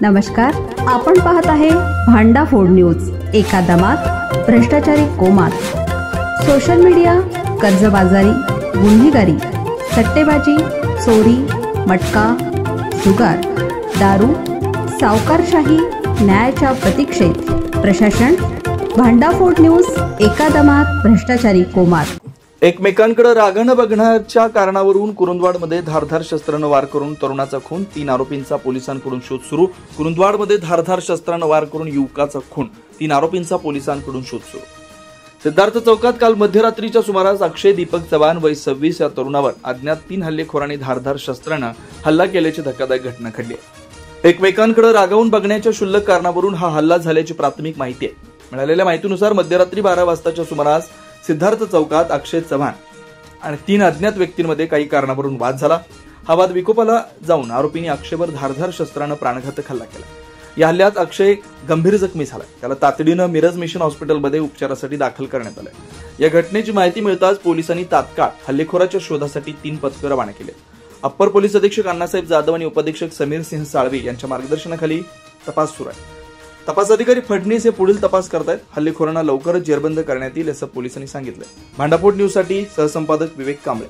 नमस्कार, आपण पाहत आहे भांडाफोड न्यूज। एका दमात भ्रष्टाचारी कोमात, सोशल मीडिया, कर्जबाजारी, गुन्हेगारी, सट्टेबाजी, चोरी, मटका, जुगार, दारू, सावकारशाही, न्यायाच्या प्रतीक्षेत प्रशासन। भांडाफोड न्यूज, एका दमात भ्रष्टाचारी कोमात। एकमेकांकडे रागानं बघण्याच्या कारणावरून कुरुंदवाडमध्ये धारधार शस्त्रानं वार करून तरुणाचा खून, 3 आरोपींचा पोलिसांकडून शोध सुरू। कुरुंदवाडमध्ये धारधार शस्त्रानं वार करून युवकाचा खून, 3 आरोपींचा पोलिसांकडून शोध सुरू। सिद्धार्थ चौकात काल मध्यरात्रीच्या सुमारास अक्षय दीपक चव्हाण वय 26 या तरुणावर अज्ञात 3 हल्लेखोरांनी धारधार शस्त्रानं हल्ला केल्याची धक्कादायक घटना घडली आहे। एकमेकांकडे रागावून बघण्याच्या क्षुल्लक कारणावरून हा हल्ला झाल्याची प्राथमिक माहिती आहे। मिळालेल्या माहितीनुसार मध्यरात्री 12 वाजताच्या सुमारास सिद्धार्थ चौकात अक्षय चव्हाण आणि 3 अज्ञात व्यक्तींमध्ये काही कारणावरून वाद झाला। हा वाद विकोपाला जाऊन आरोपींनी अक्षयवर धारधार शस्त्रानं प्राणघातक हल्ला केला। या हल्ल्यात अक्षय गंभीर जखमी झाला। त्याला तातडीनं मिरज मिशन हॉस्पिटलमध्ये उपचारासाठी दाखल करण्यात आले। या घटनेची माहिती मिळताच पोलिसांनी तात्काळ हल्लेखोराच्या शोधासाठी 3 पथकं रवाना केली। अप्पर पोलीस अधीक्षक अण्णासाहेब जाधव आणि उपअधीक्षक समीर सिंह साळवी यांच्या मार्गदर्शनाखाली तपास सुरू आहे। तपास अधिकारी फडणीस हे पुढील तपास करतायत। हल्लेखोरांना लवकरच जेरबंद करण्यात येईल असं पोलिसांनी सांगितलं। भांडाफोड न्यूजसाठी सहसंपादक विवेक कांबळे।